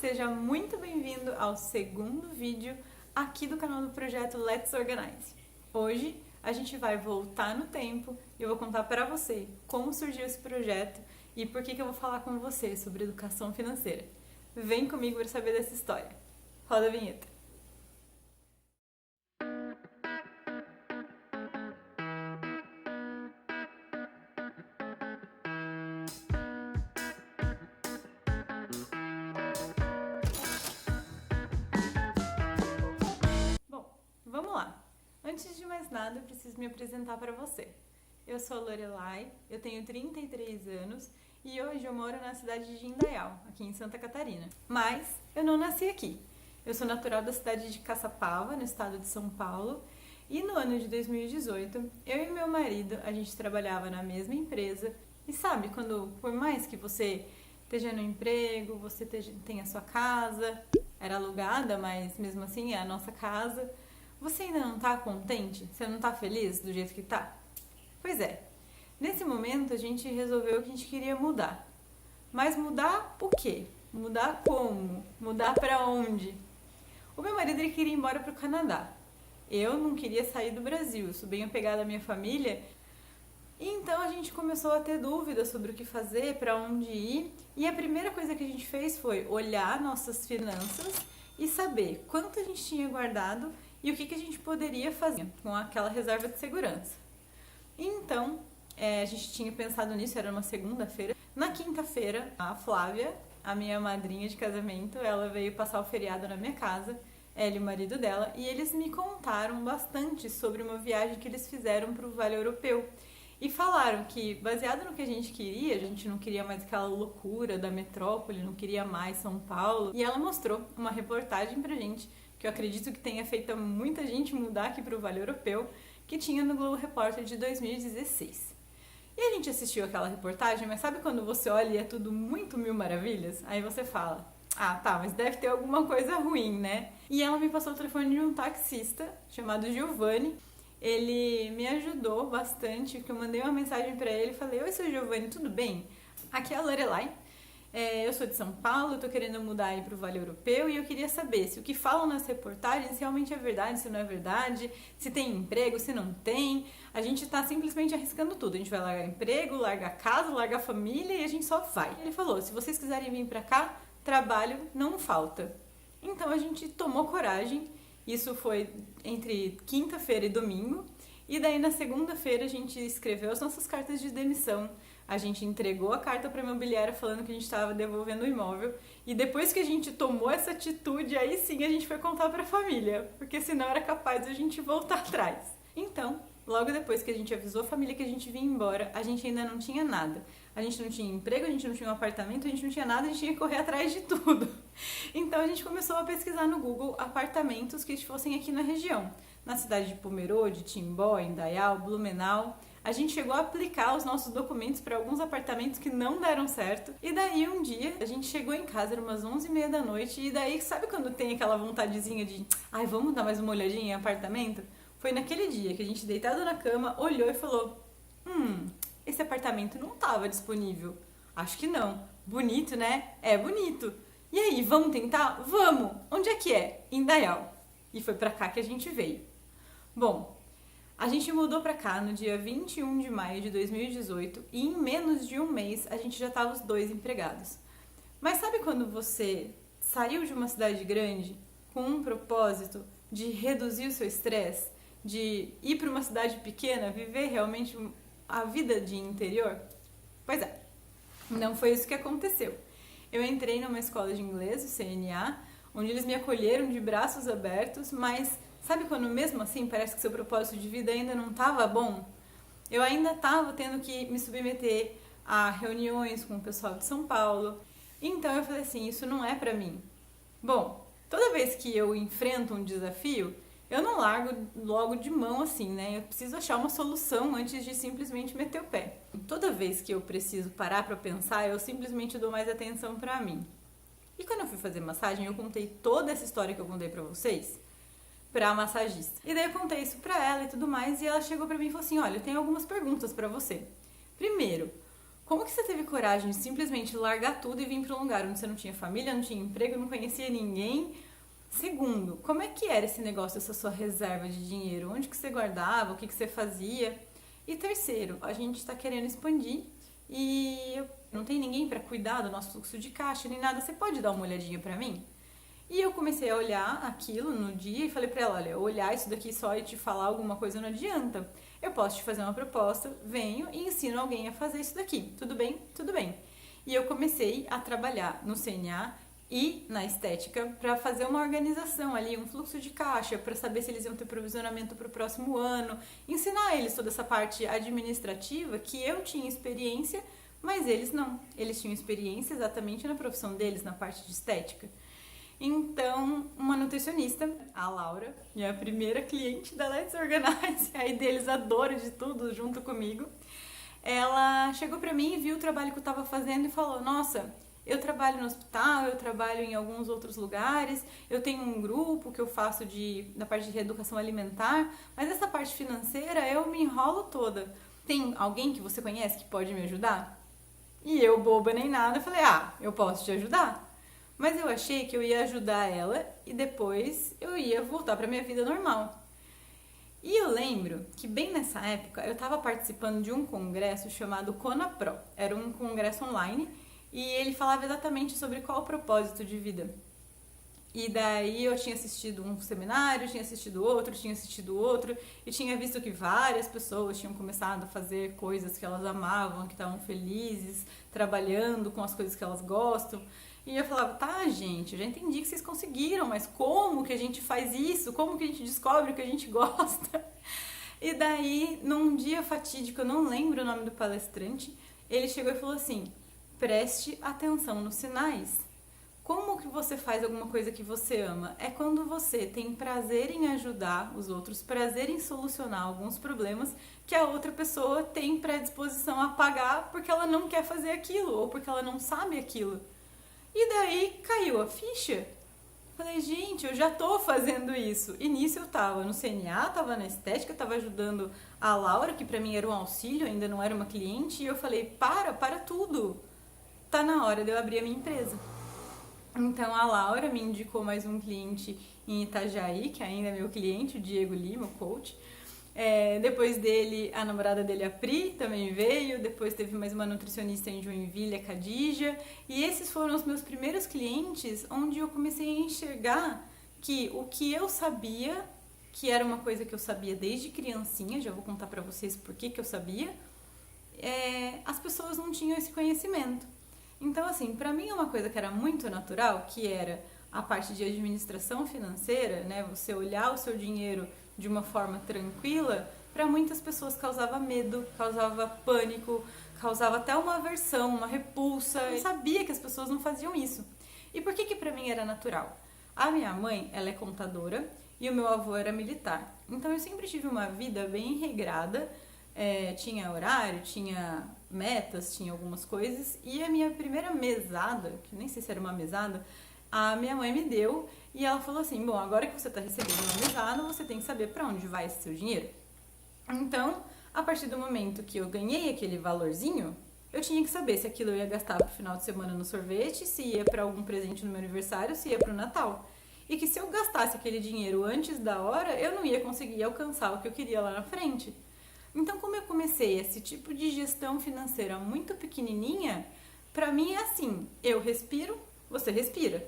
Seja muito bem-vindo ao segundo vídeo aqui do canal do projeto Let's Organize. Hoje a gente vai voltar no tempo e eu vou contar para você como surgiu esse projeto e por que eu vou falar com você sobre educação financeira. Vem comigo para saber dessa história. Roda a vinheta. Vamos lá! Antes de mais nada, eu preciso me apresentar para você. Eu sou a Lorelai, eu tenho 33 anos e hoje eu moro na cidade de Indaial, aqui em Santa Catarina. Mas eu não nasci aqui. Eu sou natural da cidade de Caçapava, no estado de São Paulo, e no ano de 2018, eu e meu marido, a gente trabalhava na mesma empresa. E sabe, quando por mais que você esteja no emprego, você tenha a sua casa, era alugada, mas mesmo assim é a nossa casa, você ainda não está contente? Você não está feliz do jeito que está? Pois é, nesse momento a gente resolveu que a gente queria mudar. Mas mudar o quê? Mudar como? Mudar para onde? O meu marido ele queria ir embora para o Canadá. Eu não queria sair do Brasil, eu sou bem apegada à minha família. E então a gente começou a ter dúvidas sobre o que fazer, para onde ir. E a primeira coisa que a gente fez foi olhar nossas finanças e saber quanto a gente tinha guardado e o que a gente poderia fazer com aquela reserva de segurança. Então, a gente tinha pensado nisso, era uma segunda-feira. Na quinta-feira, a Flávia, a minha madrinha de casamento, ela veio passar o feriado na minha casa, ela e o marido dela, e eles me contaram bastante sobre uma viagem que eles fizeram para o Vale Europeu. E falaram que, baseado no que a gente não queria mais aquela loucura da metrópole, não queria mais São Paulo. E ela mostrou uma reportagem pra gente, que eu acredito que tenha feito muita gente mudar aqui pro Vale Europeu, que tinha no Globo Repórter de 2016. E a gente assistiu aquela reportagem, mas sabe quando você olha e é tudo muito mil maravilhas? Aí você fala, ah tá, mas deve ter alguma coisa ruim, né? E ela me passou o telefone de um taxista chamado Giovanni. Ele me ajudou bastante, porque eu mandei uma mensagem pra ele e falei, oi, seu Giovanni, tudo bem? Aqui é a Lorelai, eu sou de São Paulo, tô querendo mudar aí pro Vale Europeu e eu queria saber se o que falam nas reportagens realmente é verdade, se não é verdade, se tem emprego, se não tem. A gente tá simplesmente arriscando tudo, a gente vai largar emprego, largar casa, largar família e a gente só vai. Ele falou, se vocês quiserem vir pra cá, trabalho não falta. Então a gente tomou coragem. Isso foi entre quinta-feira e domingo. E daí na segunda-feira a gente escreveu as nossas cartas de demissão. A gente entregou a carta para a imobiliária falando que a gente estava devolvendo o imóvel. E depois que a gente tomou essa atitude, aí sim a gente foi contar para a família. Porque senão era capaz de a gente voltar atrás. Então, logo depois que a gente avisou a família que a gente vinha embora, a gente ainda não tinha nada. A gente não tinha emprego, a gente não tinha um apartamento, a gente não tinha nada, a gente tinha que correr atrás de tudo. Então a gente começou a pesquisar no Google apartamentos que fossem aqui na região. Na cidade de Pomerode, Timbó, Indaial, Blumenau. A gente chegou a aplicar os nossos documentos para alguns apartamentos que não deram certo. E daí um dia, a gente chegou em casa, era umas 11h30 da noite, e daí, sabe quando tem aquela vontadezinha de ai, vamos dar mais uma olhadinha em apartamento? Foi naquele dia que a gente, deitado na cama, olhou e falou, esse apartamento não estava disponível. Acho que não. Bonito, né? É bonito. E aí, vamos tentar? Vamos! Onde é que é? Indaial. E foi pra cá que a gente veio. Bom, a gente mudou pra cá no dia 21 de maio de 2018 e em menos de um mês a gente já estava os dois empregados. Mas sabe quando você saiu de uma cidade grande com um propósito de reduzir o seu estresse, de ir para uma cidade pequena, viver realmente a vida de interior? Pois é, não foi isso que aconteceu. Eu entrei numa escola de inglês, o CNA, onde eles me acolheram de braços abertos, mas sabe quando mesmo assim parece que seu propósito de vida ainda não estava bom? Eu ainda estava tendo que me submeter a reuniões com o pessoal de São Paulo, então eu falei assim, isso não é pra mim. Bom, toda vez que eu enfrento um desafio, eu não largo logo de mão assim, né? Eu preciso achar uma solução antes de simplesmente meter o pé. Toda vez que eu preciso parar pra pensar, eu simplesmente dou mais atenção pra mim. E quando eu fui fazer massagem, eu contei toda essa história que eu contei pra vocês pra massagista. E daí eu contei isso pra ela e tudo mais, e ela chegou pra mim e falou assim, olha, eu tenho algumas perguntas pra você. Primeiro, Como que você teve coragem de simplesmente largar tudo e vir para um lugar onde você não tinha família, não tinha emprego, não conhecia ninguém? Segundo, como é que era esse negócio, essa sua reserva de dinheiro? Onde que você guardava? O que que você fazia? E terceiro, a gente está querendo expandir e não tem ninguém para cuidar do nosso fluxo de caixa nem nada. Você pode dar uma olhadinha para mim? E eu comecei a olhar aquilo no dia e falei pra ela, olha, olhar isso daqui só e te falar alguma coisa não adianta. Eu posso te fazer uma proposta, venho e ensino alguém a fazer isso daqui. Tudo bem? Tudo bem. E eu comecei a trabalhar no CNA e na estética para fazer uma organização ali, um fluxo de caixa, para saber se eles iam ter provisionamento para o próximo ano, ensinar eles toda essa parte administrativa que eu tinha experiência, mas eles não. Eles tinham experiência exatamente na profissão deles, na parte de estética. Então, uma nutricionista, a Laura, minha primeira cliente da Let's Organize, a idealizadora de tudo junto comigo, ela chegou pra mim e viu o trabalho que eu tava fazendo e falou, nossa, eu trabalho no hospital, eu trabalho em alguns outros lugares, eu tenho um grupo que eu faço da parte de reeducação alimentar, mas essa parte financeira eu me enrolo toda. Tem alguém que você conhece que pode me ajudar? E eu, boba nem nada, falei, eu posso te ajudar. Mas eu achei que eu ia ajudar ela e depois eu ia voltar para minha vida normal. E eu lembro que bem nessa época eu estava participando de um congresso chamado CONAPRO. Era um congresso online e ele falava exatamente sobre qual o propósito de vida. E daí eu tinha assistido um seminário, tinha assistido outro e tinha visto que várias pessoas tinham começado a fazer coisas que elas amavam, que estavam felizes, trabalhando com as coisas que elas gostam. E eu falava, tá, gente, eu já entendi que vocês conseguiram, mas como que a gente faz isso? Como que a gente descobre o que a gente gosta? E daí, num dia fatídico, eu não lembro o nome do palestrante, ele chegou e falou assim, preste atenção nos sinais. Como que você faz alguma coisa que você ama? É quando você tem prazer em ajudar os outros, prazer em solucionar alguns problemas que a outra pessoa tem predisposição a pagar porque ela não quer fazer aquilo ou porque ela não sabe aquilo. E daí caiu a ficha. Falei, gente, eu já tô fazendo isso. E nisso eu tava no CNA, tava na estética, tava ajudando a Laura, que pra mim era um auxílio, ainda não era uma cliente. E eu falei, para tudo. Tá na hora de eu abrir a minha empresa. Então a Laura me indicou mais um cliente em Itajaí, que ainda é meu cliente, o Diego Lima, o coach. Depois dele, a namorada dele, a Pri, também veio. Depois teve mais uma nutricionista em Joinville, a Khadija. E esses foram os meus primeiros clientes, onde eu comecei a enxergar que o que eu sabia, que era uma coisa que eu sabia desde criancinha, já vou contar pra vocês por que eu sabia, as pessoas não tinham esse conhecimento. Então, assim, pra mim é uma coisa que era muito natural, que era a parte de administração financeira, né? Você olhar o seu dinheiro de uma forma tranquila, para muitas pessoas causava medo, causava pânico, causava até uma aversão, uma repulsa. Eu sabia que as pessoas não faziam isso. E por que para mim era natural? A minha mãe, ela é contadora e o meu avô era militar. Então eu sempre tive uma vida bem regrada, tinha horário, tinha metas, tinha algumas coisas. E a minha primeira mesada, que nem sei se era uma mesada, a minha mãe me deu e ela falou assim, bom, agora que você está recebendo uma mesada, você tem que saber para onde vai esse seu dinheiro. Então, a partir do momento que eu ganhei aquele valorzinho, eu tinha que saber se aquilo eu ia gastar pro final de semana no sorvete, se ia para algum presente no meu aniversário, se ia pro Natal. E que se eu gastasse aquele dinheiro antes da hora, eu não ia conseguir alcançar o que eu queria lá na frente. Então, como eu comecei esse tipo de gestão financeira muito pequenininha, para mim é assim, eu respiro, você respira.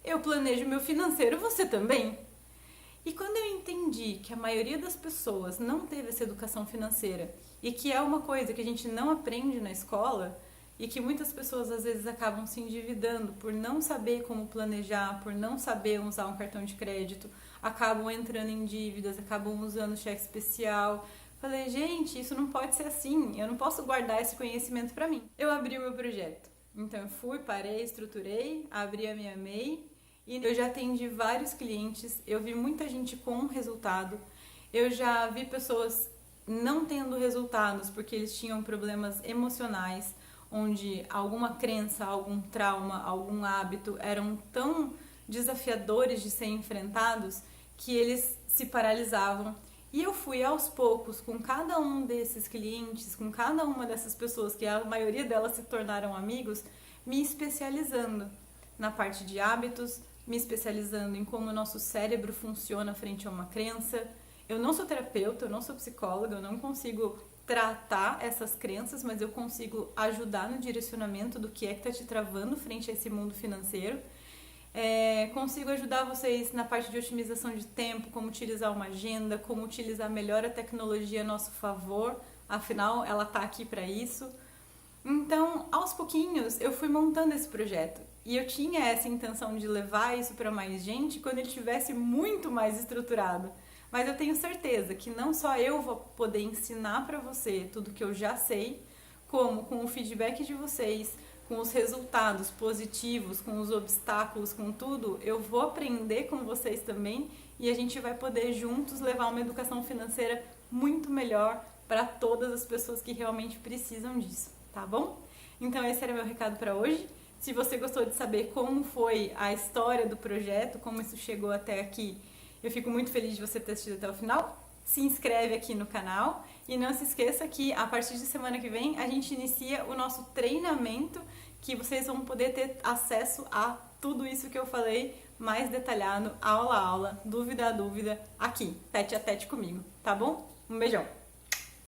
Eu planejo meu financeiro, você também. E quando eu entendi que a maioria das pessoas não teve essa educação financeira e que é uma coisa que a gente não aprende na escola e que muitas pessoas às vezes acabam se endividando por não saber como planejar, por não saber usar um cartão de crédito, acabam entrando em dívidas, acabam usando cheque especial. Falei, gente, isso não pode ser assim, eu não posso guardar esse conhecimento para mim. Eu abri o meu projeto. Então eu fui, parei, estruturei, abri a minha MEI e eu já atendi vários clientes, eu vi muita gente com resultado, eu já vi pessoas não tendo resultados porque eles tinham problemas emocionais, onde alguma crença, algum trauma, algum hábito eram tão desafiadores de ser enfrentados que eles se paralisavam. E eu fui aos poucos, com cada um desses clientes, com cada uma dessas pessoas, que a maioria delas se tornaram amigos, me especializando na parte de hábitos, me especializando em como o nosso cérebro funciona frente a uma crença. Eu não sou terapeuta, eu não sou psicóloga, eu não consigo tratar essas crenças, mas eu consigo ajudar no direcionamento do que é que está te travando frente a esse mundo financeiro. Consigo ajudar vocês na parte de otimização de tempo, como utilizar uma agenda, como utilizar melhor a tecnologia a nosso favor, afinal ela está aqui para isso. Então, aos pouquinhos, eu fui montando esse projeto. E eu tinha essa intenção de levar isso para mais gente quando ele estivesse muito mais estruturado. Mas eu tenho certeza que não só eu vou poder ensinar para você tudo que eu já sei, como com o feedback de vocês, com os resultados positivos, com os obstáculos, com tudo, eu vou aprender com vocês também e a gente vai poder juntos levar uma educação financeira muito melhor para todas as pessoas que realmente precisam disso, tá bom? Então esse era meu recado para hoje. Se você gostou de saber como foi a história do projeto, como isso chegou até aqui, eu fico muito feliz de você ter assistido até o final. Se inscreve aqui no canal e não se esqueça que a partir de semana que vem a gente inicia o nosso treinamento, que vocês vão poder ter acesso a tudo isso que eu falei mais detalhado, aula a aula, dúvida a dúvida, aqui, tete a tete comigo, tá bom? Um beijão!